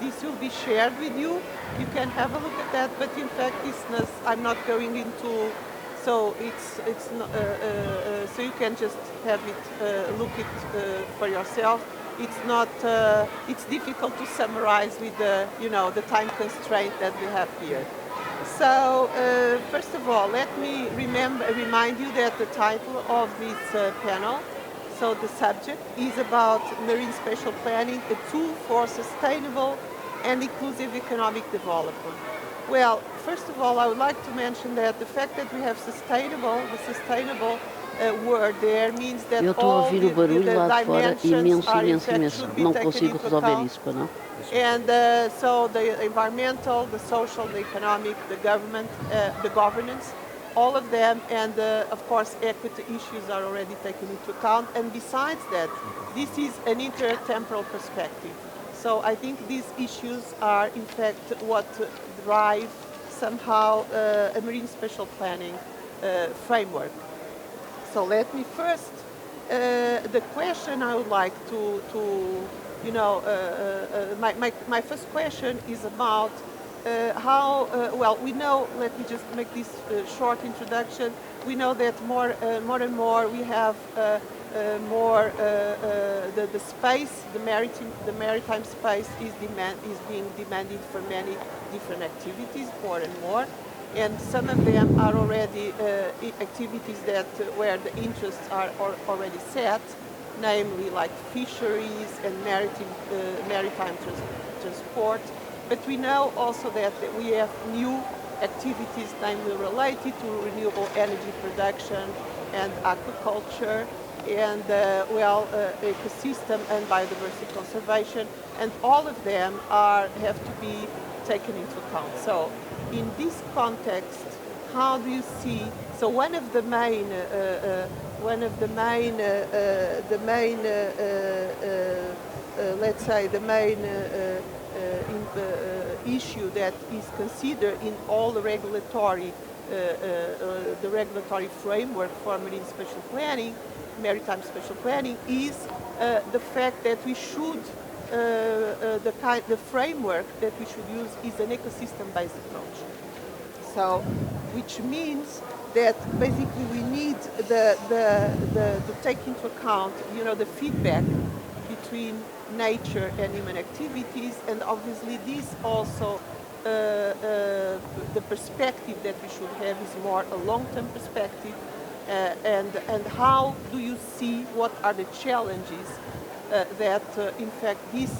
this will be shared with you. You can have a look at that, but in fact, I'm not going into. So it's not, so you can just have it look it for yourself. It's not. It's difficult to summarize with the time constraint that we have here. So first of all, let me remind you that the title of this panel. So the subject is about marine spatial planning, a tool for sustainable and inclusive economic development. Well, first of all, I would like to mention that the fact that we have the sustainable word there means that Eu estou a ouvir o barulho lá de fora, imenso, imenso, imenso. Não consigo resolver isso, para não? And so the environmental, the social, the economic, the government, the governance, all of them, and of course equity issues are already taken into account. And besides that, this is an intertemporal perspective. So I think these issues are in fact what drive somehow a marine spatial planning framework. So let me first, the question I would like my first question is about how, well, we know, let me just make this short introduction. We know that more and more we have the space, the maritime space is being demanded for many different activities, more and more. And some of them are already activities that where the interests are already set, namely like fisheries and maritime transport. But we know also that we have new activities, namely related to renewable energy production and aquaculture and ecosystem and biodiversity conservation, and all of them have to be taken into account. So in this context, how do you see? So one of the main issue that is considered in all the regulatory framework for marine spatial planning, maritime spatial planning, is the fact that we should the framework that we should use is an ecosystem-based approach. So, which means that basically we need to take into account, the feedback between nature and human activities, and obviously this also the perspective that we should have is more a long-term perspective, and how do you see what are the challenges that in fact this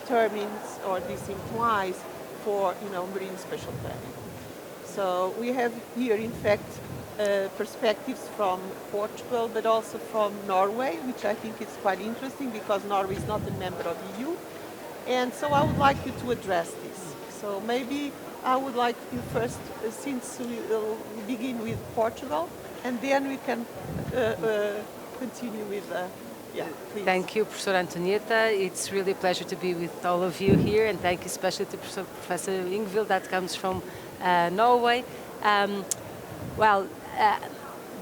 determines or this implies for marine spatial planning. So we have here in fact perspectives from Portugal, but also from Norway, which I think is quite interesting because Norway is not a member of the EU. And so I would like you to address this. So maybe I would like you first, since we will begin with Portugal, and then we can continue with please. Thank you, Professor Antonieta. It's really a pleasure to be with all of you here, and thank you especially to Professor Ingvild that comes from Norway.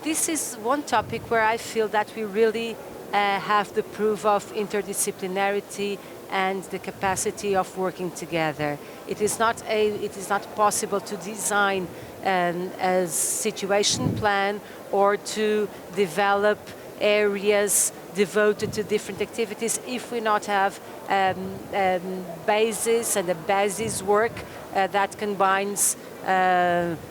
This is one topic where I feel that we really have the proof of interdisciplinarity and the capacity of working together. It is not possible to design a situation plan or to develop areas devoted to different activities if we not have basis and a basis work that combines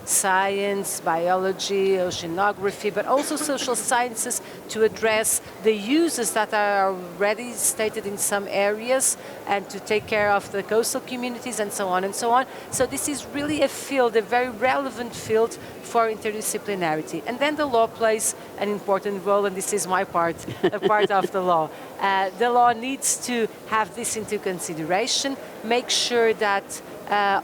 science, biology, oceanography, but also social sciences to address the uses that are already stated in some areas and to take care of the coastal communities and so on and so on. So this is really a field, a very relevant field for interdisciplinarity. And then the law plays an important role, and this is my part, a part of the law. The law needs to have this into consideration, make sure that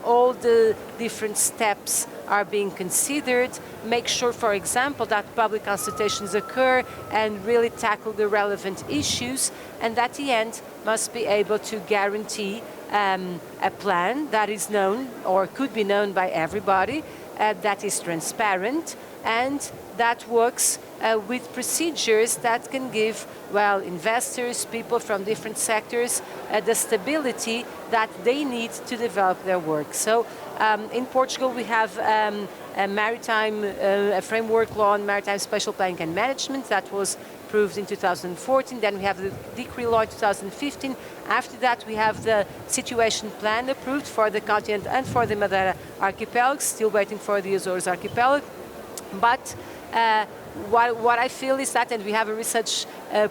all the different steps are being considered, make sure, for example, that public consultations occur and really tackle the relevant issues, and at the end must be able to guarantee a plan that is known or could be known by everybody, that is transparent and that works with procedures that can give, well, investors, people from different sectors, the stability that they need to develop their work. So in Portugal we have a maritime framework law on maritime spatial planning and management that was approved in 2014. Then we have the decree law in 2015. After that we have the situation plan approved for the continent and for the Madeira archipelago, still waiting for the Azores archipelago. But what I feel is that, and we have a research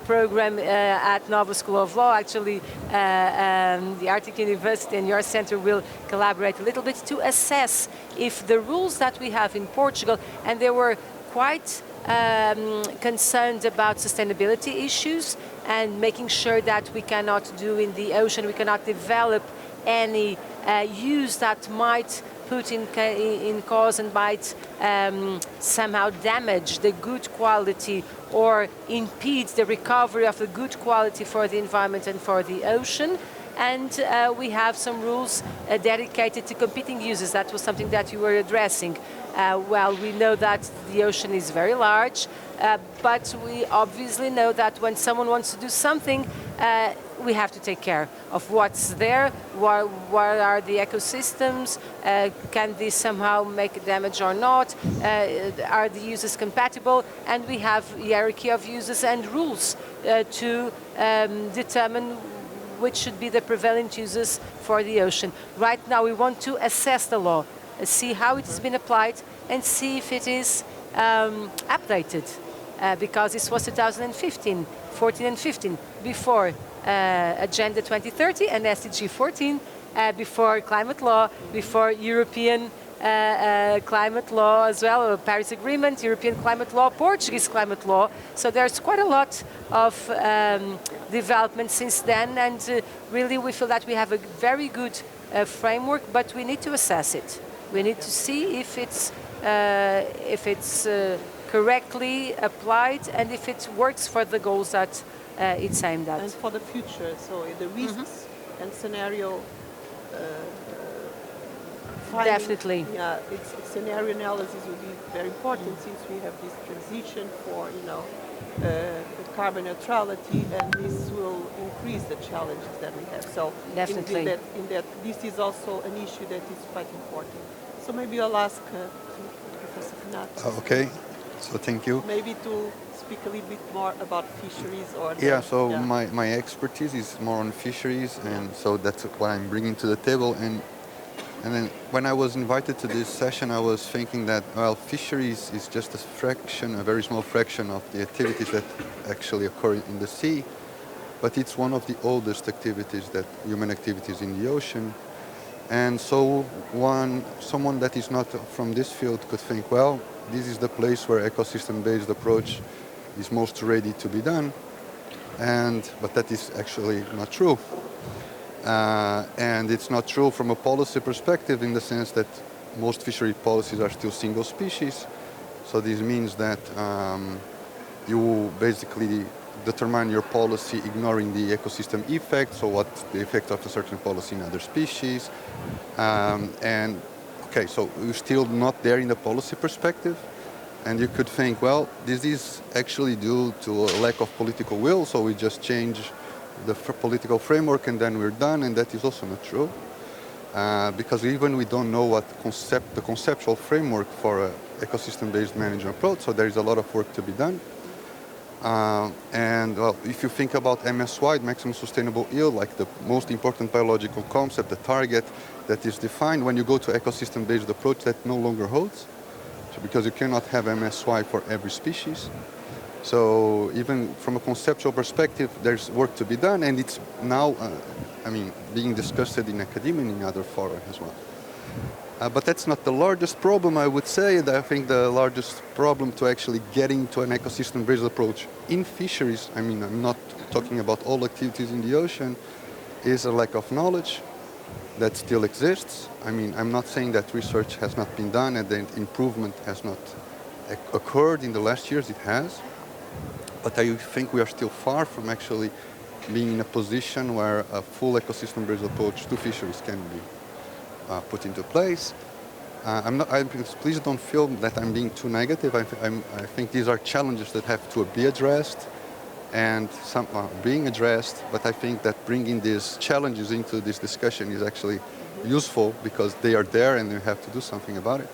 program at Nova School of Law, actually the Arctic University and your center will collaborate a little bit to assess if the rules that we have in Portugal, and they were quite concerned about sustainability issues and making sure that we cannot do in the ocean, we cannot develop any use that might put in cause and might somehow damage the good quality or impede the recovery of the good quality for the environment and for the ocean. And we have some rules dedicated to competing uses. That was something that you were addressing. Well, we know that the ocean is very large, but we obviously know that when someone wants to do something, we have to take care of what's there, what are the ecosystems, can this somehow make damage or not, are the uses compatible, and we have hierarchy of uses and rules to determine which should be the prevalent uses for the ocean. Right now we want to assess the law, see how it has been applied and see if it is updated, because this was 2015, 14 and 15, before Agenda 2030 and SDG 14, before climate law, before European climate law as well, Paris Agreement, European climate law, Portuguese climate law. So there's quite a lot of development since then, and really we feel that we have a very good framework, but we need to assess it. We need to see if it's correctly applied and if it works for the goals that it's aimed at. And for the future, so the risks and scenario finding, definitely. Yeah, scenario analysis will be very important since we have this transition for, carbon neutrality, and this will increase the challenges that we have. So definitely. In that this is also an issue that is quite important. So maybe I'll ask Professor Renato. Okay, so thank you. Maybe to speak a little bit more about fisheries or... My expertise is more on fisheries, and so that's what I'm bringing to the table. And then when I was invited to this session, I was thinking that, well, fisheries is just a very small fraction of the activities that actually occur in the sea, but it's one of the oldest activities, human activities in the ocean. And so someone that is not from this field could think, well, this is the place where ecosystem-based approach is most ready to be done, but that is actually not true. And it's not true from a policy perspective in the sense that most fishery policies are still single species. So this means that you basically determine your policy ignoring the ecosystem effect, so what the effect of a certain policy in other species. So we're still not there in the policy perspective. And you could think, well, this is actually due to a lack of political will, so we just change the political framework and then we're done, and that is also not true. Because even we don't know what the conceptual framework for an ecosystem-based management approach, so there is a lot of work to be done. If you think about MSY, maximum sustainable yield, like the most important biological concept, the target that is defined, when you go to ecosystem-based approach, that no longer holds. So because you cannot have MSY for every species. So even from a conceptual perspective, there's work to be done, and it's now, being discussed in academia and in other fora as well. But that's not the largest problem, I would say. I think the largest problem to actually getting to an ecosystem-based approach in fisheries, I'm not talking about all activities in the ocean, is a lack of knowledge that still exists. I'm not saying that research has not been done and that improvement has not occurred in the last years. It has. But I think we are still far from actually being in a position where a full ecosystem-based approach to fisheries can be put into place. please don't feel that I'm being too negative. I think these are challenges that have to be addressed and some being addressed, but I think that bringing these challenges into this discussion is actually useful because they are there and we have to do something about it.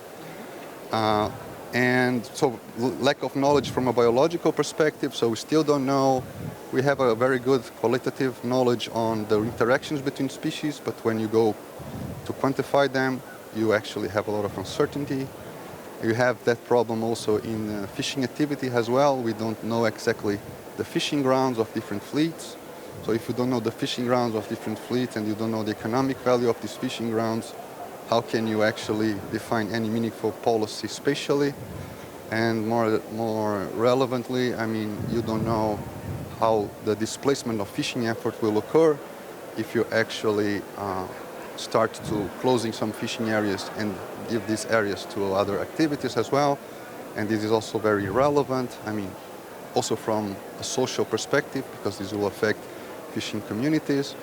And so lack of knowledge from a biological perspective, so we still don't know. We have a very good qualitative knowledge on the interactions between species, but when you go to quantify them, you actually have a lot of uncertainty. You have that problem also in fishing activity as well. We don't know exactly the fishing grounds of different fleets. So if you don't know the fishing grounds of different fleets and you don't know the economic value of these fishing grounds, how can you actually define any meaningful policy spatially? And more relevantly, I mean, you don't know how the displacement of fishing effort will occur if you actually start to closing some fishing areas and give these areas to other activities as well. And this is also very relevant, I mean, also from a social perspective, because this will affect fishing communities.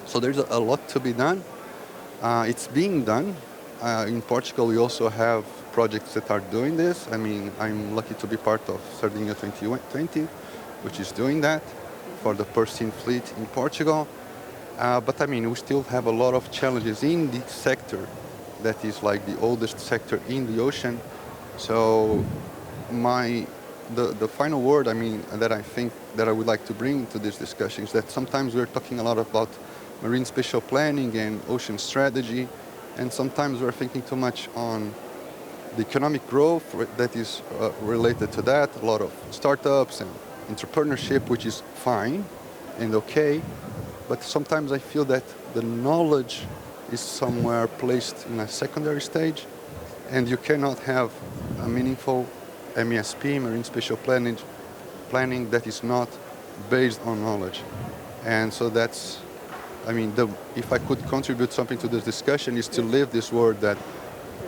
So there's a lot to be done. It's being done. In Portugal, we also have projects that are doing this. I mean, I'm lucky to be part of Sardinia 2020, which is doing that for the Persian fleet in Portugal. But I mean, we still have a lot of challenges in the sector that is like the oldest sector in the ocean. So the final word, I mean, that I think that I would like to bring to this discussion is that sometimes we're talking a lot about marine spatial planning and ocean strategy, and sometimes we're thinking too much on the economic growth that is related to that, a lot of startups and entrepreneurship, which is fine and okay, but sometimes I feel that the knowledge is somewhere placed in a secondary stage, and you cannot have a meaningful MESP, marine spatial planning that is not based on knowledge. And so that's, I mean, if I could contribute something to this discussion is to live this word that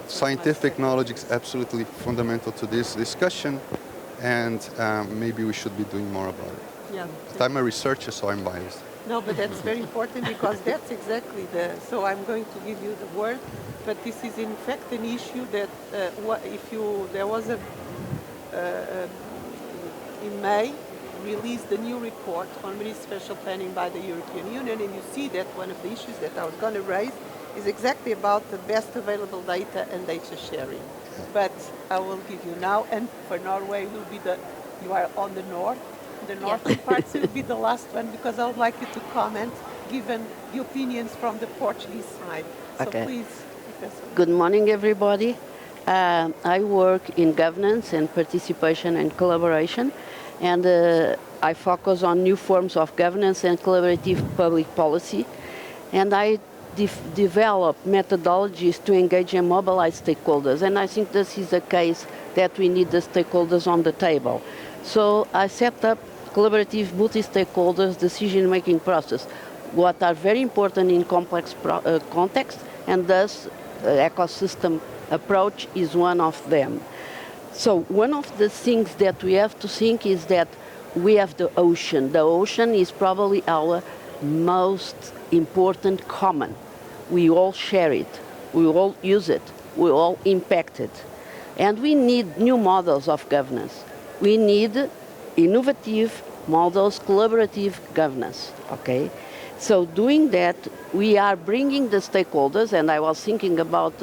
scientific knowledge is absolutely fundamental to this discussion, and maybe we should be doing more about it. Yeah. But I'm a researcher, so I'm biased. No, but that's very important because that's exactly so I'm going to give you the word, but this is in fact an issue that there was in May, released a new report on marine spatial planning by the European Union, and you see that one of the issues that I was going to raise is exactly about the best available data and data sharing. But I will give you now, and for Norway will be you are on the northern parts will be the last one, because I would like you to comment, given the opinions from the Portuguese side. So Okay. please, Professor. Good morning, everybody. I work in governance and participation and collaboration, and I focus on new forms of governance and collaborative public policy, and I develop methodologies to engage and mobilize stakeholders, and I think this is a case that we need the stakeholders on the table. So I set up collaborative multi-stakeholders decision-making process, what are very important in complex context, and thus ecosystem approach is one of them. So one of the things that we have to think is that we have the ocean. The ocean is probably our most important common. We all share it, we all use it, we all impact it. And we need new models of governance. We need innovative models, collaborative governance, okay? So doing that, we are bringing the stakeholders, and I was thinking about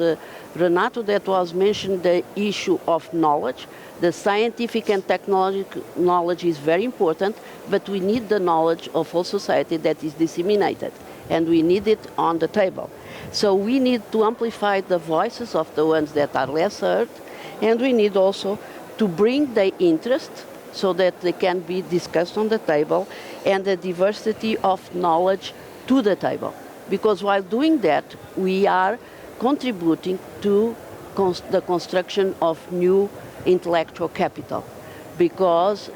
Renato that was mentioned the issue of knowledge. The scientific and technological knowledge is very important, but we need the knowledge of whole society that is disseminated, and we need it on the table. So we need to amplify the voices of the ones that are less heard, and we need also to bring their interest so that they can be discussed on the table, and the diversity of knowledge to the table. Because while doing that, we are contributing to the construction of new intellectual capital, because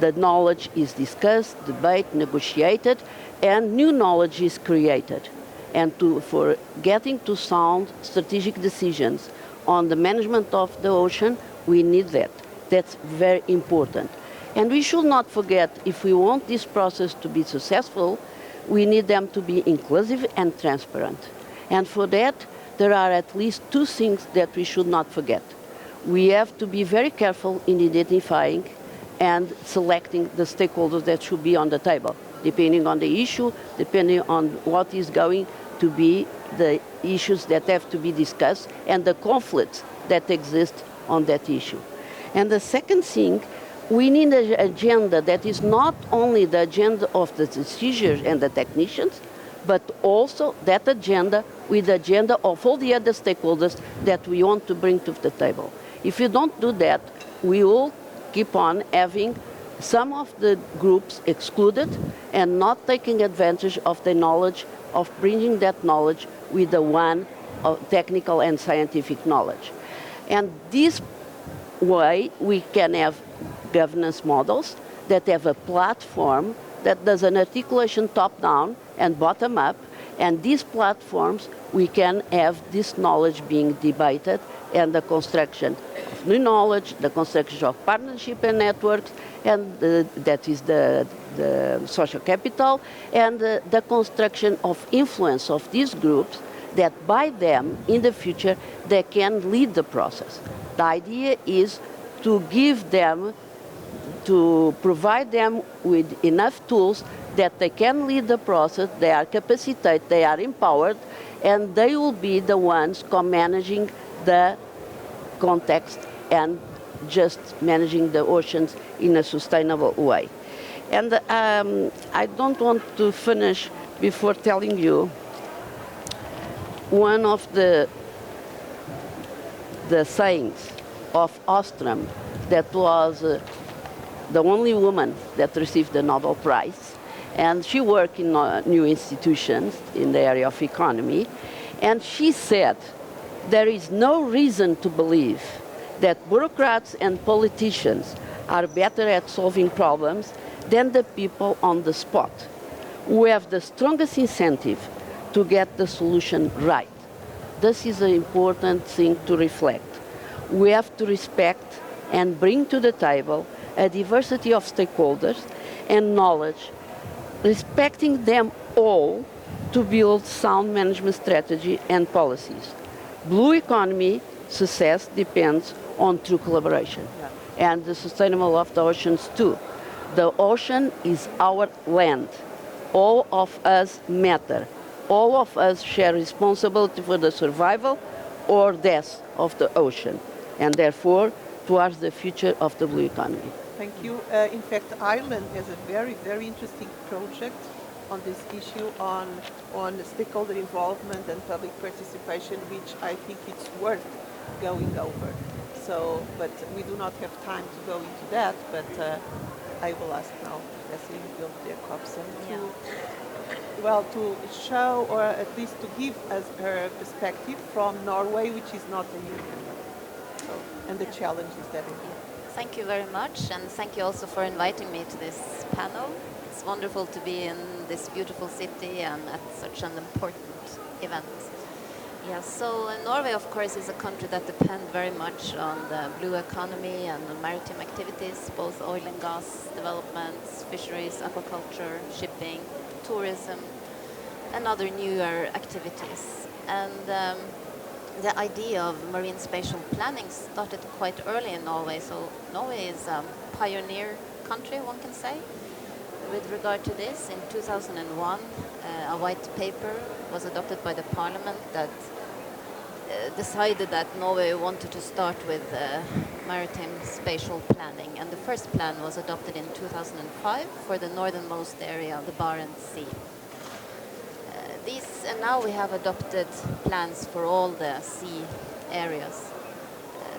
the knowledge is discussed, debated, negotiated, and new knowledge is created. And for getting to sound strategic decisions on the management of the ocean, we need that. That's very important. And we should not forget, if we want this process to be successful, we need them to be inclusive and transparent. And for that, there are at least two things that we should not forget. We have to be very careful in identifying and selecting the stakeholders that should be on the table, depending on the issue, depending on what is going to be the issues that have to be discussed and the conflicts that exist on that issue. And the second thing, we need an agenda that is not only the agenda of the decisions and the technicians, but also that agenda with the agenda of all the other stakeholders that we want to bring to the table. If you don't do that, we will keep on having some of the groups excluded and not taking advantage of the knowledge, of bringing that knowledge with the one technical and scientific knowledge. And this way we can have governance models that have a platform that does an articulation top-down and bottom-up, and these platforms we can have this knowledge being debated and the construction of new knowledge, the construction of partnership and networks, and that is the social capital, and the construction of influence of these groups that by them in the future they can lead the process. The idea is to give them, to provide them with enough tools that they can lead the process, they are capacitated, they are empowered, and they will be the ones co-managing the context and just managing the oceans in a sustainable way. And I don't want to finish before telling you one of the sayings of Ostrom, that was the only woman that received the Nobel Prize. And she worked in new institutions in the area of economy. And she said, there is no reason to believe that bureaucrats and politicians are better at solving problems than the people on the spot, who have the strongest incentive to get the solution right. This is an important thing to reflect. We have to respect and bring to the table a diversity of stakeholders and knowledge, respecting them all to build sound management strategy and policies. Blue economy success depends on true collaboration, and the sustainable of the oceans too. The ocean is our land. All of us matter. All of us share responsibility for the survival or death of the ocean, and therefore towards the future of the blue economy. Thank you. In fact, Ireland has a very, very interesting project on this issue on stakeholder involvement and public participation, which I think it's worth going over. So, but we do not have time to go into that, but I will ask now Professor Ingvild Jacobsen to show, or at least to give us her perspective from Norway, which is not a union, and the challenges that it has. Thank you very much, and thank you also for inviting me to this panel. It's wonderful to be in this beautiful city and at such an important event. Yeah, so Norway, of course, is a country that depends very much on the blue economy and the maritime activities, both oil and gas developments, fisheries, aquaculture, shipping, tourism, and other newer activities. And the idea of marine spatial planning started quite early in Norway. So Norway is a pioneer country, one can say, with regard to this. In 2001, a white paper was adopted by the parliament that decided that Norway wanted to start with maritime spatial planning. And the first plan was adopted in 2005 for the northernmost area of the Barents Sea. And now we have adopted plans for all the sea areas.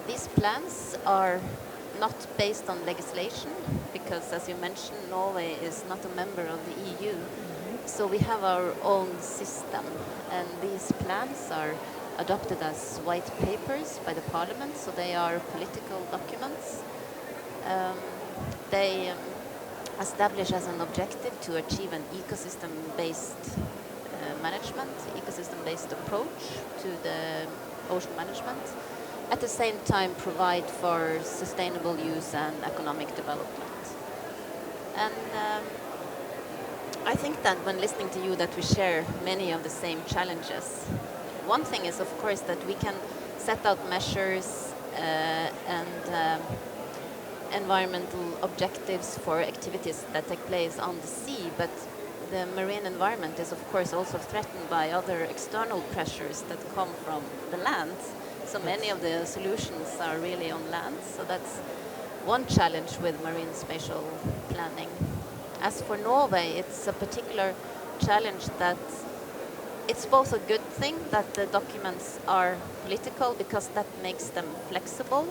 These plans are not based on legislation because, as you mentioned, Norway is not a member of the EU. So we have our own system, and these plans are adopted as white papers by the parliament, so they are political documents. They establish as an objective to achieve an ecosystem-based management, ecosystem-based approach to the ocean management. At the same time, provide for sustainable use and economic development. And I think that when listening to you that we share many of the same challenges. one thing is, of course, that we can set out measures and environmental objectives for activities that take place on the sea, but the marine environment is, of course, also threatened by other external pressures that come from the land. So many of the solutions are really on land. So that's one challenge with marine spatial planning. As for Norway, it's a particular challenge that it's both a good thing that the documents are political because that makes them flexible.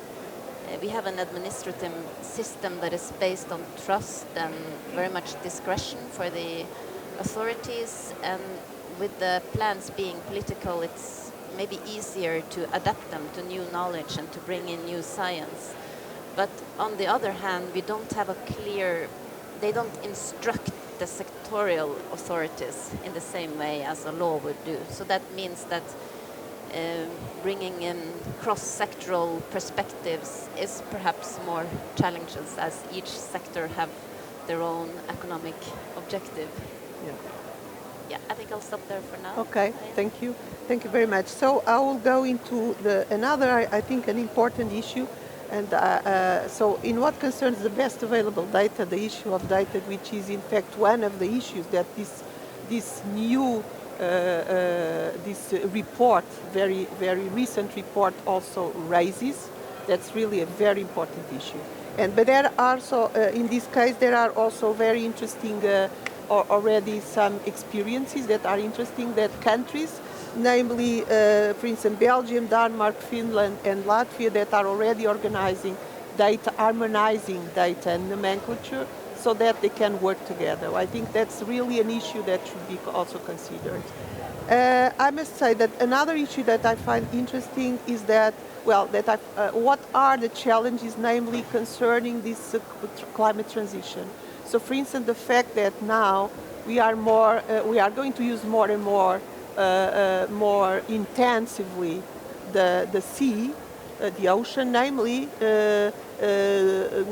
We have an administrative system that is based on trust and very much discretion for the authorities, and with the plans being political, it's maybe easier to adapt them to new knowledge and to bring in new science. But on the other hand, we don't have a clear, they don't instruct the sectorial authorities in the same way as a law would do. So that means that bringing in cross-sectoral perspectives is perhaps more challenges, as each sector have their own economic objective. Yeah. Yeah, I think I'll stop there for now. Okay, thank you. Thank you very much. So I will go into another, I think, an important issue. And so in what concerns the best available data, the issue of data, which is in fact one of the issues that this new this report, very recent report, also raises. That's really a very important issue. But there are also, in this case, there are also very interesting already some experiences that are interesting, that countries, namely, for instance, Belgium, Denmark, Finland, and Latvia, that are already organizing data, harmonizing data and nomenclature, so that they can work together. I think that's really an issue that should be also considered. I must say that another issue that I find interesting is that, well, what are the challenges, namely concerning this climate transition? So, for instance, the fact that now we are going to use more and more intensively the sea, the ocean, namely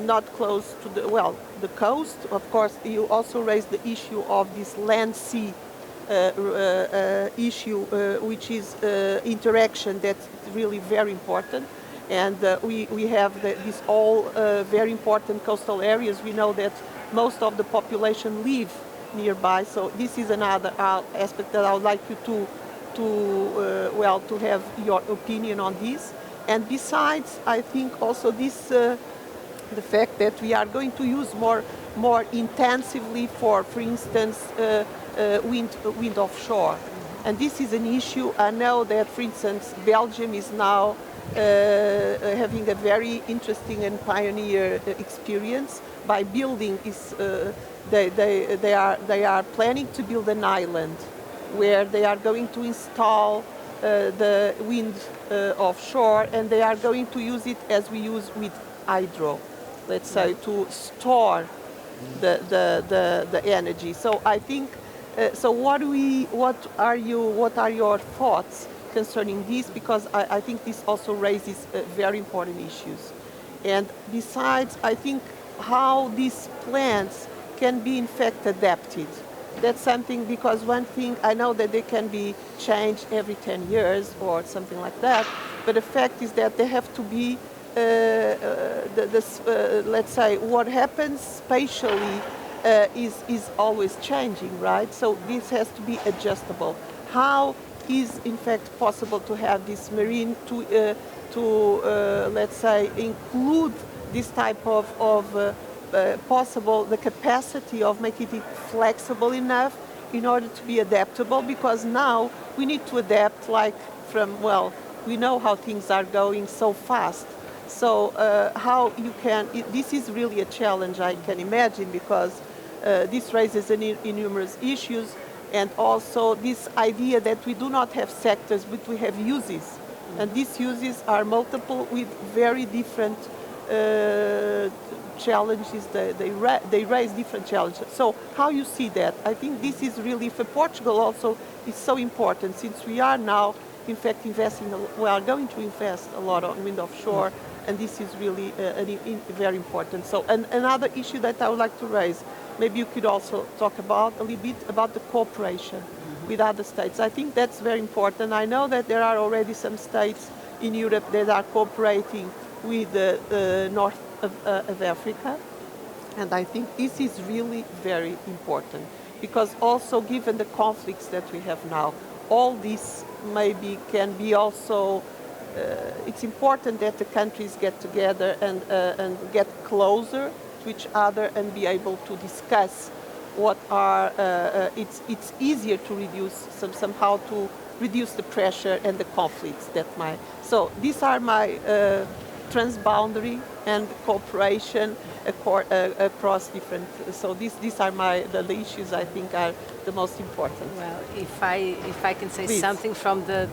not close to the coast. Of course, you also raised the issue of this land-sea issue, which is interaction that's really very important. And we have these all very important coastal areas. We know that most of the population live nearby, so this is another aspect that I would like you to have your opinion on this. And besides, I think also this the fact that we are going to use more intensively for instance, wind offshore. And this is an issue. I know that, for instance, Belgium is now having a very interesting and pioneer experience by building they are planning to build an island where they are going to install the wind offshore, and they are going to use it as we use with hydro, let's say, to store the energy. So I think so. What are your thoughts concerning this? Because I think this also raises very important issues. And besides, I think how these plans can be in fact adapted. That's something, because one thing, I know that they can be changed every 10 years or something like that, but the fact is that they have to be, let's say, what happens spatially is always changing, right? So this has to be adjustable. How is in fact possible to have this marine let's say, include this type of possible, the capacity of making it flexible enough in order to be adaptable, because now we need to adapt we know how things are going so fast. So how you can, this is really a challenge, I can imagine, because this raises numerous issues, and also this idea that we do not have sectors but we have uses, and these uses are multiple with very different challenges. They raise different challenges. So how you see that? I think this is really, for Portugal also, is so important, since we are now in fact we are going to invest a lot on wind offshore, and this is really very important. So another issue that I would like to raise, maybe you could also talk about a little bit about the cooperation. with other states. I think that's very important. I know that there are already some states in Europe that are cooperating with the north of Africa. And I think this is really very important because also given the conflicts that we have now, all this maybe can be also, it's important that the countries get together and get closer to each other and be able to discuss what are, it's easier to reduce, somehow to reduce the pressure and the conflicts that might. So these are my transboundary and cooperation across different. So these are the issues I think are the most important. Well, if I can say Please. something from the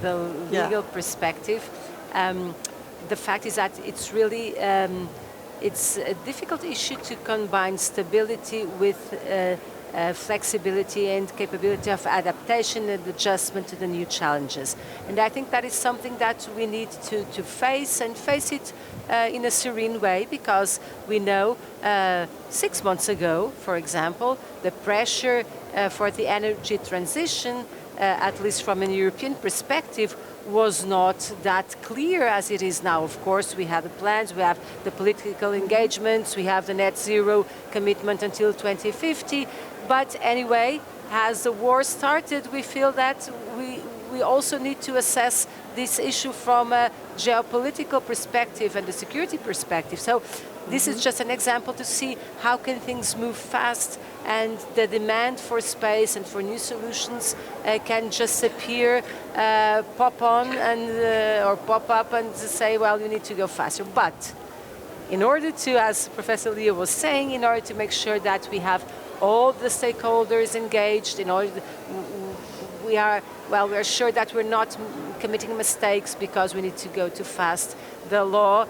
legal perspective, the fact is that it's really it's a difficult issue to combine stability with flexibility and capability of adaptation and adjustment to the new challenges. And I think that is something that we need to face and face it in a serene way, because we know 6 months ago, for example, the pressure for the energy transition, at least from a European perspective, was not that clear as it is now. Of course, we have the plans, we have the political engagements, we have the net zero commitment until 2050. But anyway, as the war started, we feel that we also need to assess this issue from a geopolitical perspective and a security perspective. So this is just an example to see how can things move fast, and the demand for space and for new solutions can just appear, pop on and or pop up and say, well, you need to go faster. But in order to, as Professor Leo was saying, in order to make sure that we have all the stakeholders engaged, in order we are sure that we're not committing mistakes because we need to go too fast. The law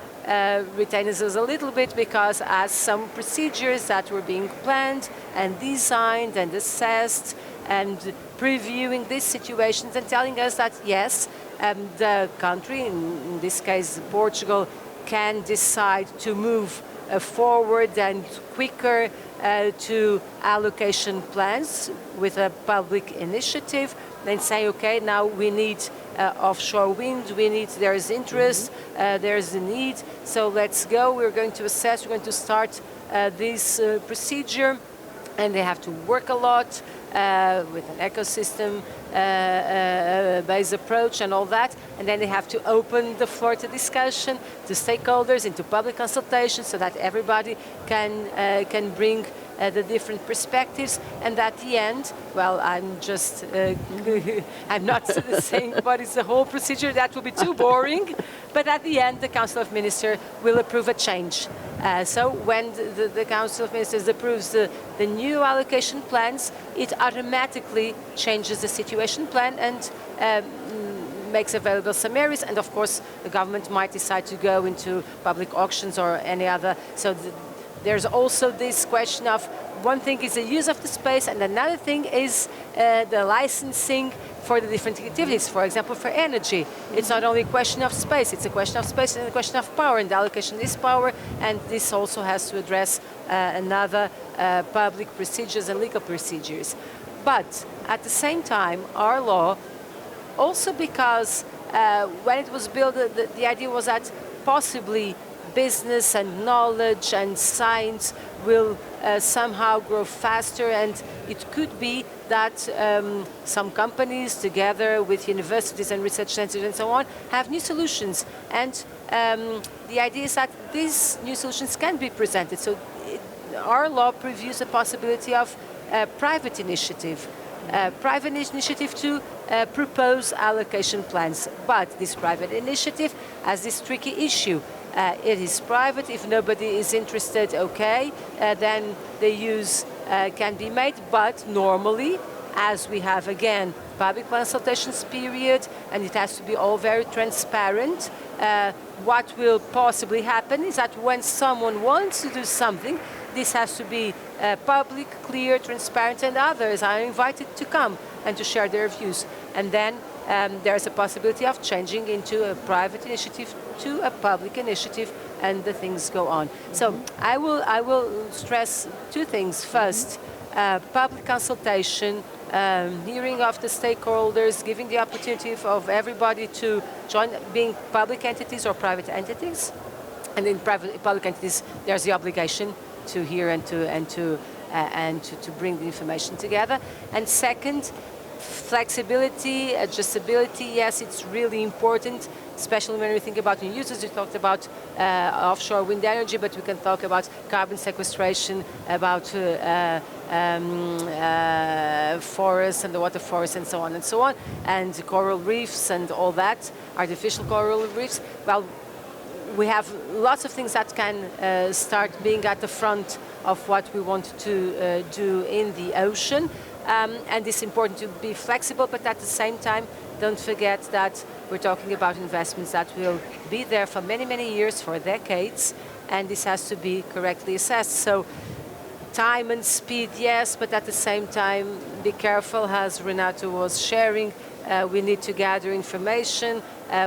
retains us a little bit, because as some procedures that were being planned and designed and assessed and previewing these situations and telling us that yes, the country, in this case Portugal, can decide to move forward and quicker to allocation plans with a public initiative, then say, okay, now we need offshore wind, there's interest, there's a need, so let's go, we're going to assess, we're going to start this procedure, and they have to work a lot with an ecosystem based approach and all that, and then they have to open the floor to discussion, to stakeholders, into public consultation, so that everybody can bring the different perspectives, and at the end, well, I'm just, I'm not saying what is the whole procedure, that will be too boring, but at the end the Council of Ministers will approve a change. So when the Council of Ministers approves the new allocation plans, it automatically changes the situation plan and makes available some areas, and of course the government might decide to go into public auctions or any other. So there's also this question of, one thing is the use of the space, and another thing is the licensing for the different activities. For example, for energy, it's not only a question of space, it's a question of space and a question of power, and the allocation is power, and this also has to address another public procedures and legal procedures. But at the same time, our law, also because when it was built, the idea was that possibly business and knowledge and science will somehow grow faster, and it could be that some companies, together with universities and research centers and so on, have new solutions. And the idea is that these new solutions can be presented. So our law previews the possibility of private initiative. Private initiative to propose allocation plans. But this private initiative has this tricky issue. It is private. If nobody is interested, okay, then the use can be made. But normally, as we have again public consultations period, and it has to be all very transparent, what will possibly happen is that when someone wants to do something, this has to be public, clear, transparent, and others are invited to come and to share their views. And then there's a possibility of changing into a private initiative to a public initiative, and the things go on. So I will stress two things. First, public consultation hearing of the stakeholders, giving the opportunity of everybody to join, being public entities or private entities. And in public entities, there's the obligation to hear and to bring the information together. And second, flexibility, adjustability, yes, it's really important, especially when we think about new users. We talked about offshore wind energy, but we can talk about carbon sequestration, about forests, underwater forests, and so on and so on, and coral reefs and all that, artificial coral reefs. Well, we have lots of things that can start being at the front of what we want to do in the ocean. And it's important to be flexible, but at the same time, don't forget that we're talking about investments that will be there for many, many years, for decades, and this has to be correctly assessed. So time and speed, yes, but at the same time, be careful, as Renato was sharing. We need to gather information,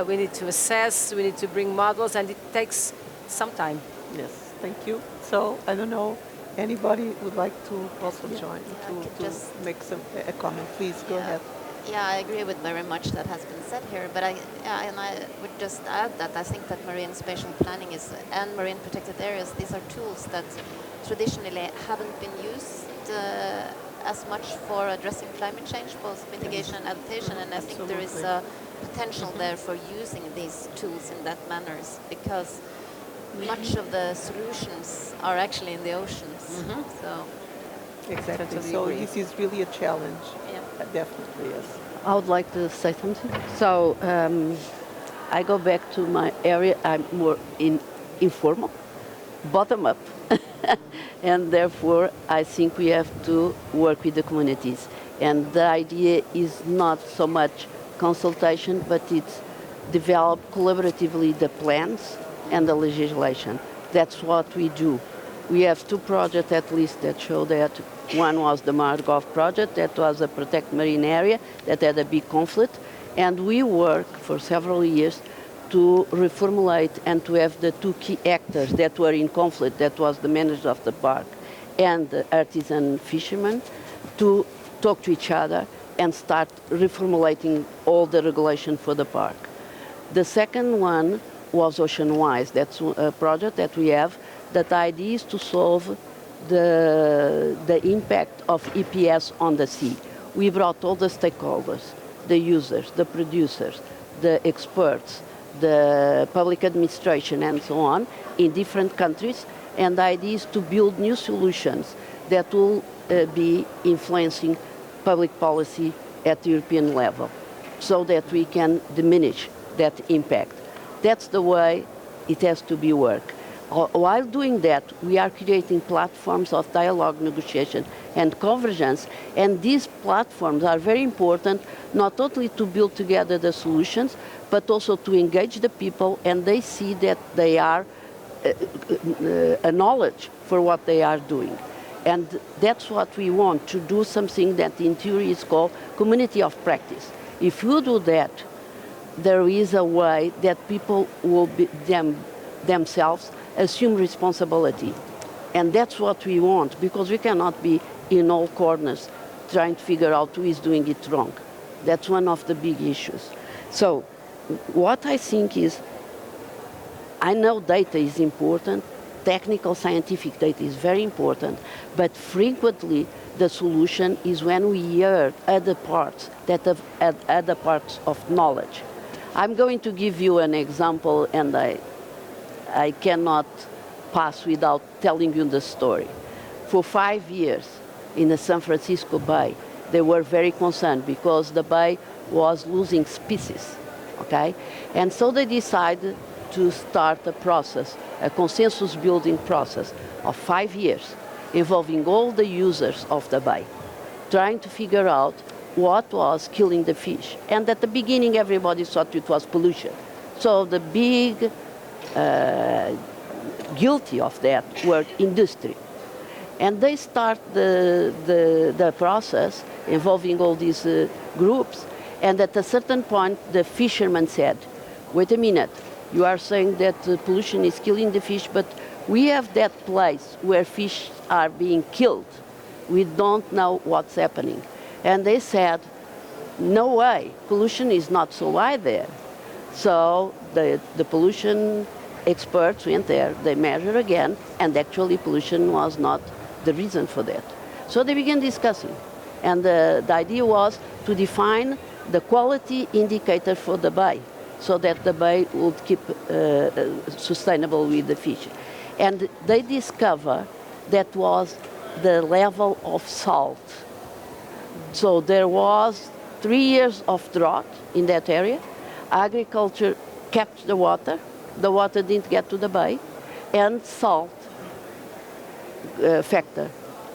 we need to assess, we need to bring models, and it takes some time. Yes, thank you. So I don't know, anybody would like to also join to just make a comment? Please go ahead. Yeah, I agree with very much that has been said here, but I would just add that I think that marine spatial planning and marine protected areas, these are tools that traditionally haven't been used as much for addressing climate change, both mitigation and adaptation, and I think there is a potential there for using these tools in that manner, because much of the solutions are actually in the oceans. So Exactly. Totally So agree. this is really a challenge. Yeah. Definitely, yes. I would like to say something. So I go back to my area. I'm more informal, bottom up, and therefore I think we have to work with the communities. And the idea is not so much consultation, but it's develop collaboratively the plans and the legislation. That's what we do. We have two projects at least that show that. One was the Margov project, that was a protected marine area that had a big conflict, and we worked for several years to reformulate and to have the two key actors that were in conflict, that was the manager of the park and the artisan fishermen, to talk to each other and start reformulating all the regulation for the park. The second one was Oceanwise. That's a project that we have. That idea is to solve the impact of EPS on the sea. We brought all the stakeholders, the users, the producers, the experts, the public administration, and so on, in different countries, and the idea is to build new solutions that will be influencing public policy at the European level, so that we can diminish that impact. That's the way it has to be worked. While doing that, we are creating platforms of dialogue, negotiation, and convergence, and these platforms are very important, not only to build together the solutions, but also to engage the people, and they see that they are a knowledge for what they are doing. And that's what we want, to do something that in theory is called community of practice. If you do that, there is a way that people will be themselves assume responsibility. And that's what we want, because we cannot be in all corners trying to figure out who is doing it wrong. That's one of the big issues. So what I think is, I know data is important, technical scientific data is very important, but frequently the solution is when we hear other parts that have other parts of knowledge. I'm going to give you an example, and I cannot pass without telling you the story. For 5 years in the San Francisco Bay, they were very concerned because the bay was losing species, okay? And so they decided to start a process, a consensus building process of 5 years, involving all the users of the bay, trying to figure out what was killing the fish. And at the beginning, everybody thought it was pollution. So the big guilty of that were industry. And they start the process involving all these groups, and at a certain point the fishermen said, wait a minute, you are saying that pollution is killing the fish, but we have that place where fish are being killed. We don't know what's happening. And they said, no way, pollution is not so high there. So the pollution experts went there, they measured again, and actually pollution was not the reason for that. So they began discussing. And the idea was to define the quality indicator for the bay, so that the bay would keep sustainable with the fish. And they discovered that was the level of salt. So there was 3 years of drought in that area. Agriculture kept the water didn't get to the bay, and salt factor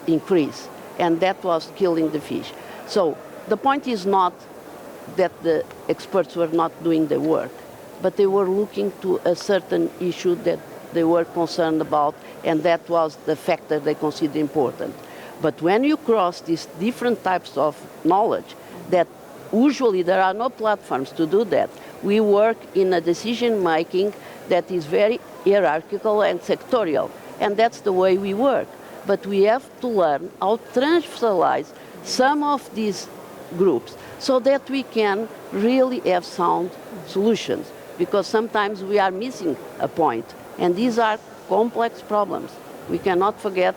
increased, and that was killing the fish. So the point is not that the experts were not doing their work, but they were looking to a certain issue that they were concerned about, and that was the factor they considered important. But when you cross these different types of knowledge, that usually there are no platforms to do that, we work in a decision making that is very hierarchical and sectorial, and that's the way we work. But we have to learn how to transversalize some of these groups so that we can really have sound solutions, because sometimes we are missing a point, and these are complex problems. We cannot forget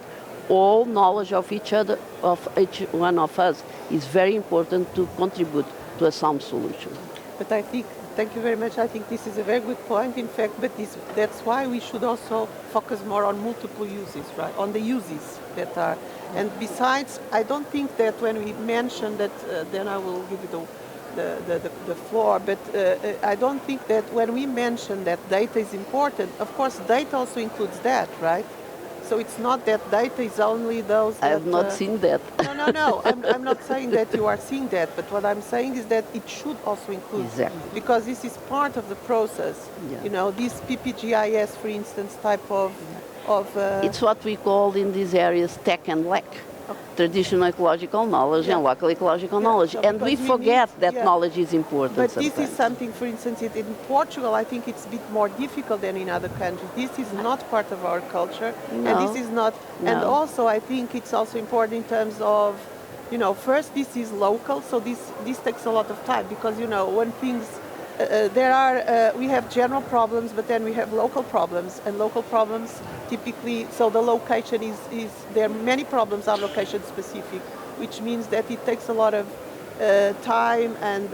all knowledge of each other, of each one of us is very important to contribute to a sound solution. But I think, thank you very much. I think this is a very good point, in fact, but that's why we should also focus more on multiple uses, right? On the uses that are. And besides, I don't think that when we mention that, then I will give you the floor, but I don't think that when we mention that data is important, of course, data also includes that, right? So it's not that data is only those that, I have not seen that. No. I'm not saying that you are seeing that, but what I'm saying is that it should also include, exactly, because this is part of the process. Yeah. You know, this PPGIS, for instance, type of it's what we call in these areas tech and lack. Traditional ecological knowledge and local ecological knowledge. So and we forget that yeah. knowledge is important. But sometimes. This is something, for instance, in Portugal, I think it's a bit more difficult than in other countries. This is not part of our culture, No. and this is not. No. And also, I think it's also important in terms of, you know, first this is local, so this takes a lot of time, because you know when things. We have general problems, but then we have local problems, and local problems typically, so the location is there are many problems are location specific, which means that it takes a lot of time, and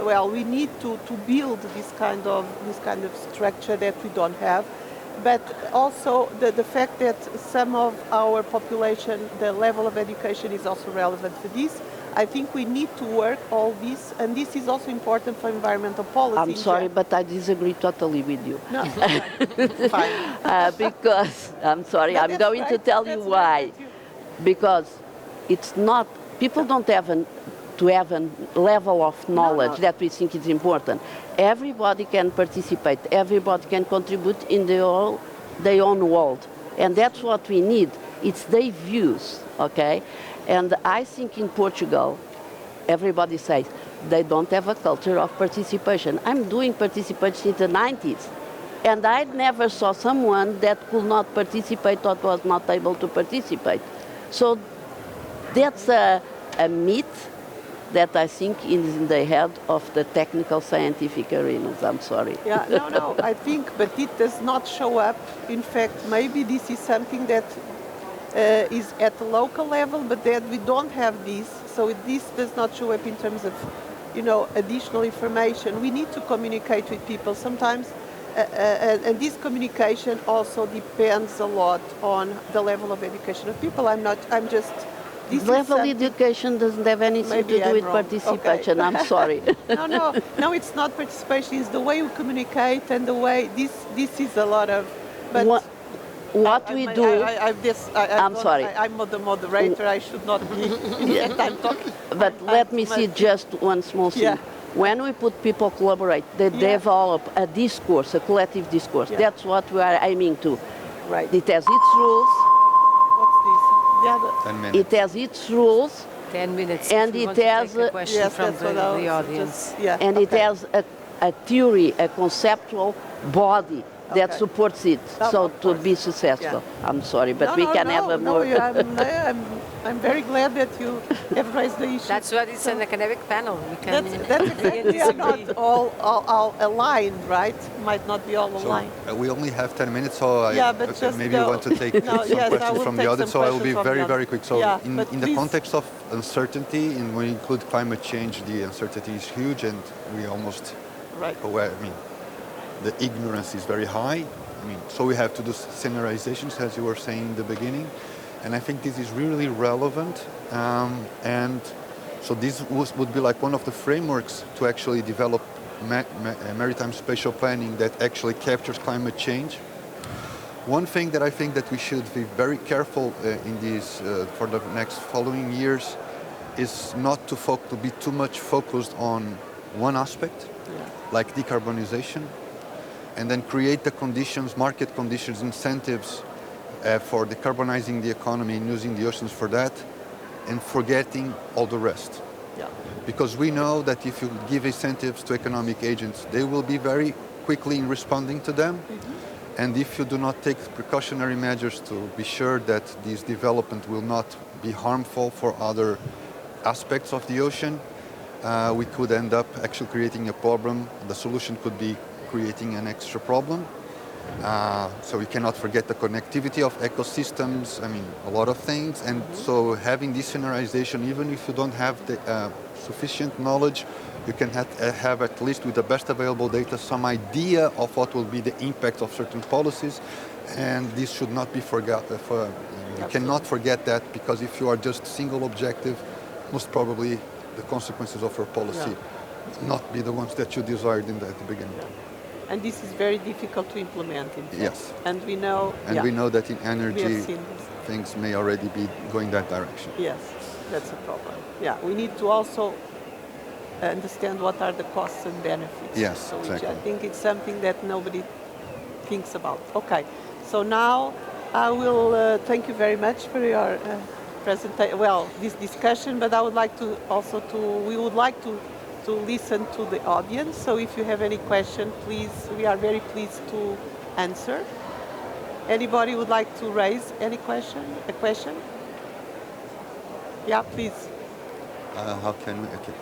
well, we need to build this kind of structure that we don't have. But also the fact that some of our population, the level of education is also relevant for this. I think we need to work all this, and this is also important for environmental policy. I'm sorry, but I disagree totally with you. No, fine. Because, I'm sorry, No, I'm going to tell you why. Because it's not, people don't have to have a level of knowledge that we think is important. Everybody can participate, everybody can contribute in their own world. And that's what we need. It's their views, okay? And I think in Portugal, everybody says they don't have a culture of participation. I'm doing participation in the 90s, and I never saw someone that could not participate or was not able to participate. So that's a myth that I think is in the head of the technical scientific arenas. I'm sorry. Yeah, no, I think, but it does not show up. In fact, maybe this is something that is at the local level, but that we don't have this, so this does not show up in terms of, you know, additional information. We need to communicate with people sometimes, and this communication also depends a lot on the level of education of people. Level education doesn't have anything to do with participation. Okay. I'm sorry. No, it's not participation. It's the way we communicate and the way this is a lot of. But what we do. I'm sorry. I'm the moderator. I should not be. In fact, I'm talking. But let me see just one small thing. Yeah. When we put people collaborate, they develop a discourse, a collective discourse. Yeah. That's what we are aiming to. Right. It has its rules. What's this? 10 minutes. It has its rules. 10 minutes. And it has a question from the audience. And it has a theory, a conceptual body that Okay. supports it, Oh, so of to be course. successful. Yeah. I'm sorry, but No, we no, can no, have a no, more. I'm very glad that you have raised the issue. That's what it's an academic panel. We can That's exactly, we are not all aligned, right? Might not be all So aligned. we only have 10 minutes, so Yeah, but just maybe you want to take no, some yes, I questions will from the take audience. some So I will be questions from the very, very audience. quick. So Yeah, in but the please. context of uncertainty, and when you include climate change, the uncertainty is huge, and we almost Right. aware. I mean, the ignorance is very high. I mean, so we have to do scenarizations, as you were saying in the beginning, and I think this is really relevant. And so this would be like one of the frameworks to actually develop maritime spatial planning that actually captures climate change. One thing that I think that we should be very careful in these for the next following years is not to be too much focused on one aspect, like decarbonization, and then create the conditions, market conditions, incentives for decarbonizing the economy and using the oceans for that, and forgetting all the rest. Yeah. Because we know that if you give incentives to economic agents, they will be very quickly in responding to them. And if you do not take precautionary measures to be sure that this development will not be harmful for other aspects of the ocean, we could end up actually creating a problem. The solution could be creating an extra problem. So we cannot forget the connectivity of ecosystems, I mean, a lot of things. And so having this scenarization, even if you don't have the sufficient knowledge, you can have at least with the best available data some idea of what will be the impact of certain policies. And this should not be forgotten. You cannot forget that, because if you are just single objective, most probably the consequences of your policy not be the ones that you desired at the beginning. And this is very difficult to implement, in fact. Yes. And we know. And we know that in we have energy, seen this. things may already be going that direction. Yes, that's a problem. Yeah, we need to also understand what are the costs and benefits. Yes, so which exactly. I think it's something that nobody thinks about. Okay, so now I will thank you very much for your presentation. Well, this discussion, but I would like to also we would like to listen to the audience. So if you have any question, please, we are very pleased to answer. Anybody would like to raise any question? A question? Yeah, please. How can we? Okay.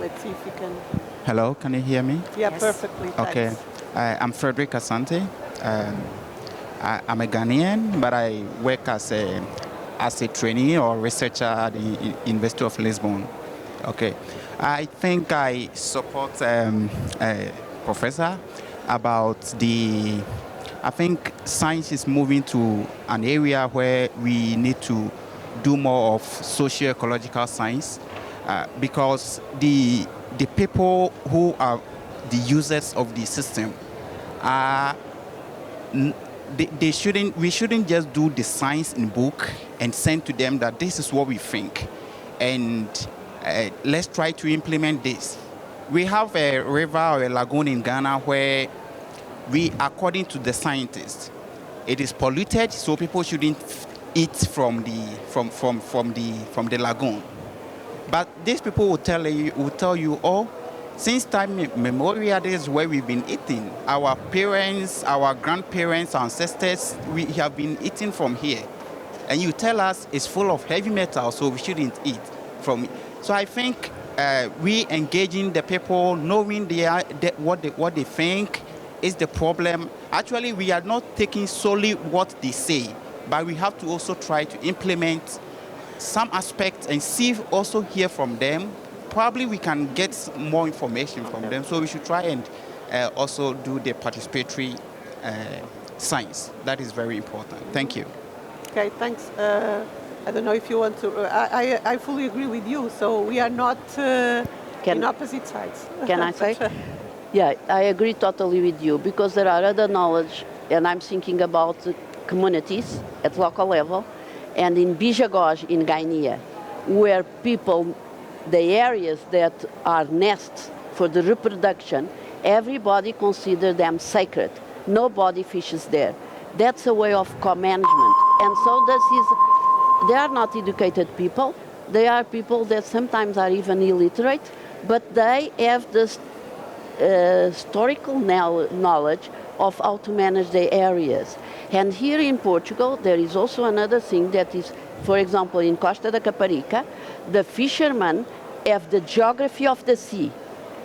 Let's see if we can. Hello, can you hear me? Yeah, Yes. perfectly. Okay. Thanks. I'm Frederick Asante. I'm a Ghanaian, but I work as a trainee or researcher at the University of Lisbon. Okay. I think I support Professor about I think science is moving to an area where we need to do more of socio-ecological science because the people who are the users of the system are we shouldn't just do the science in book and send to them that this is what we think and let's try to implement this. We have a river or a lagoon in Ghana where according to the scientists, it is polluted, so people shouldn't eat from the lagoon. But these people will tell you, oh, since time immemorial, this is where we've been eating. Our parents, our grandparents, ancestors, we have been eating from here. And you tell us it's full of heavy metal, so we shouldn't eat from it. So I think we engaging the people, knowing what they think is the problem. Actually, we are not taking solely what they say, but we have to also try to implement some aspects and also hear from them. Probably we can get more information from them. So we should try and also do the participatory science. That is very important. Thank you. Okay, thanks. I don't know if you want to. I fully agree with you. So we are not in opposite sides. Can I say? Yeah, I agree totally with you because there are other knowledge, and I'm thinking about communities at local level, and in Bijagoj in Guinea, where people, the areas that are nests for the reproduction, everybody considers them sacred. Nobody fishes there. That's a way of co-management. And so they are not educated people. They are people that sometimes are even illiterate, but they have this historical knowledge of how to manage the areas. And here in Portugal, there is also another thing that is, for example, in Costa da Caparica, the fishermen have the geography of the sea.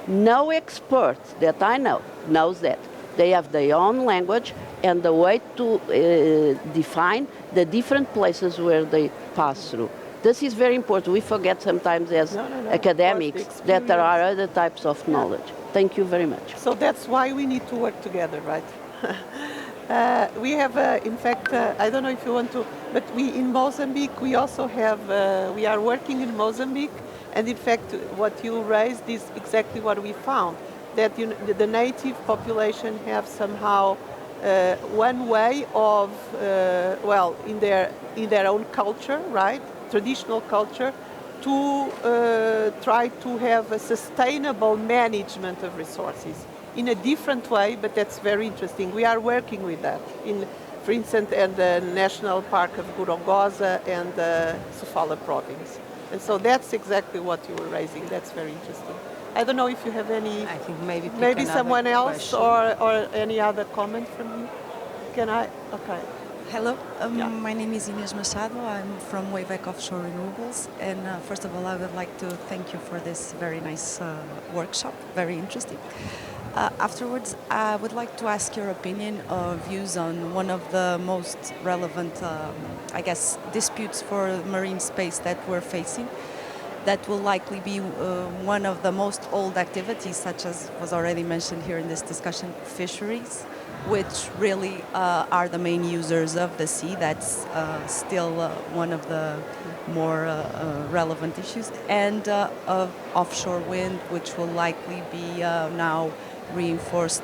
No expert that I know knows that. They have their own language and the way to define the different places where they pass through. This is very important. We forget sometimes as academics that there are other types of knowledge. Thank you very much. So that's why we need to work together, right? We have, in fact, I don't know if you want to, but we in Mozambique, we also have, we are working in Mozambique, and in fact, what you raised is exactly what we found, that the native population have somehow one way of, well, in their own culture, right, traditional culture, to try to have a sustainable management of resources in a different way, but that's very interesting. We are working with that, for instance, in the National Park of Gorongosa and Sofala province. And so that's exactly what you were raising. That's very interesting. I don't know if you have any... I think maybe someone else question. or any other comment from you? Can I? Okay. Hello, Yeah. my name is Inês Machado. I'm from Wayback Offshore Renewables. And first of all, I would like to thank you for this very nice workshop, very interesting. Afterwards, I would like to ask your opinion or views on one of the most relevant, I guess, disputes for marine space that we're facing. That will likely be one of the most old activities, such as was already mentioned here in this discussion, fisheries, which really are the main users of the sea. That's still one of the more relevant issues. And of offshore wind, which will likely be now reinforced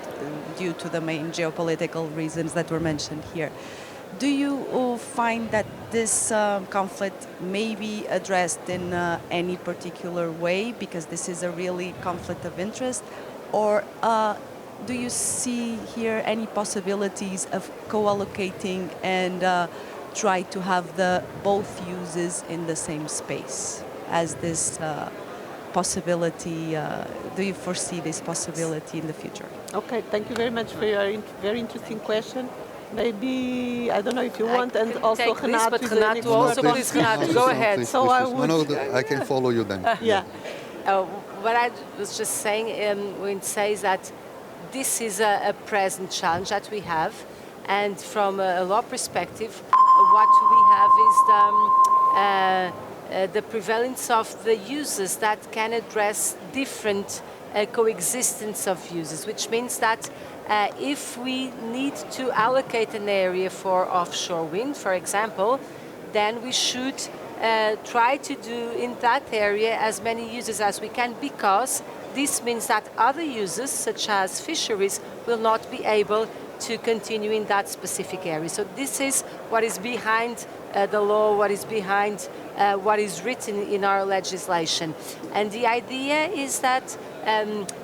due to the main geopolitical reasons that were mentioned here. Do you find that this conflict may be addressed in any particular way, because this is a really conflict of interest, or do you see here any possibilities of co-allocating and try to have the both uses in the same space as this possibility? Do you foresee this possibility in the future? Okay, thank you very much for your very interesting question. Maybe, I don't know if you want, and also take this, Renato but is an Renato expert also, on please, this. Renato, go ahead. Please, So please, I please. would- No, I can follow you then. Yeah. What I was just saying when it says that this is a present challenge that we have, and from a law perspective, what we have is the prevalence of the uses that can address different coexistence of uses, which means that if we need to allocate an area for offshore wind, for example, then we should try to do in that area as many uses as we can, because this means that other uses, such as fisheries, will not be able to continue in that specific area. So this is what is behind the law, what is behind what is written in our legislation. And the idea is that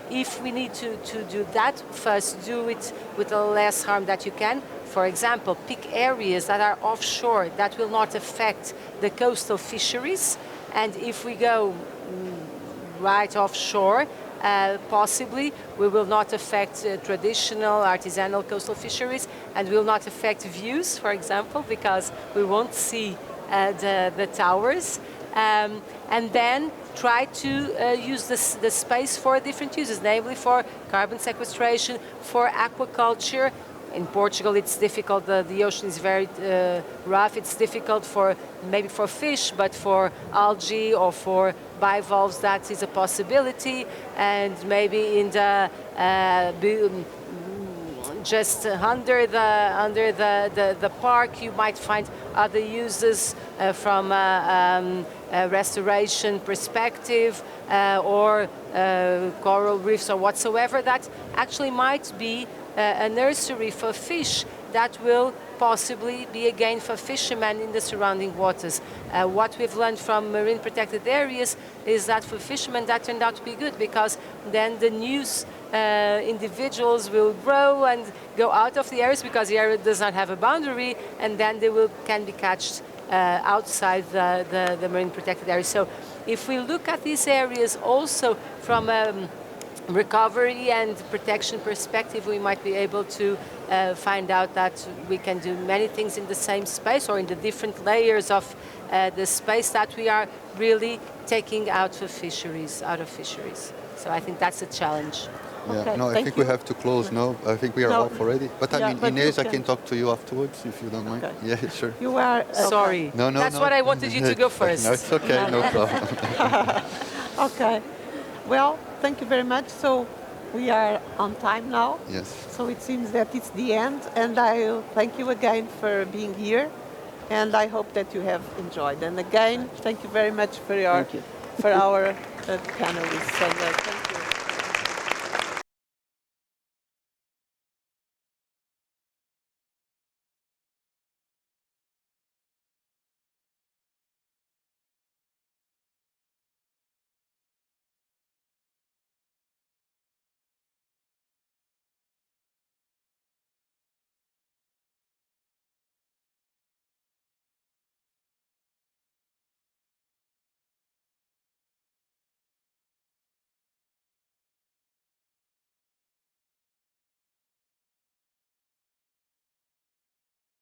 if we need to do that, first do it with the less harm that you can. For example, pick areas that are offshore that will not affect the coastal fisheries. And if we go right offshore, possibly we will not affect traditional artisanal coastal fisheries, and will not affect views, for example, because we won't see the towers. And then try to use the space for different uses, namely for carbon sequestration, for aquaculture. In Portugal, it's difficult. The ocean is very rough. It's difficult for maybe for fish, but for algae or for bivalves, that is a possibility. And maybe in the just under the park, you might find other uses from a restoration perspective or coral reefs or whatsoever. That actually might be a nursery for fish that will possibly be again for fishermen in the surrounding waters. What we've learned from marine protected areas is that for fishermen that turned out to be good, because then the new individuals will grow and go out of the areas, because the area does not have a boundary, and then they can be catched outside the marine protected area. So if we look at these areas also from recovery and protection perspective, we might be able to find out that we can do many things in the same space or in the different layers of the space that we are really taking out of fisheries. So I think that's a challenge. Yeah, Okay, no, I thank think you. we have to close now. I think we are No. off already. But I Yeah, mean, but you Inez, I can- can talk to you afterwards if you don't mind. Okay. Yeah, sure. You are Sorry. No, no, That's no. what I wanted you to go first. No, it's okay, no problem. Okay. Well, thank you very much. So we are on time now. Yes. So it seems that it's the end, and I thank you again for being here, and I hope that you have enjoyed. And again, thank you very much for your Thank you. for our panelists. And, thank you.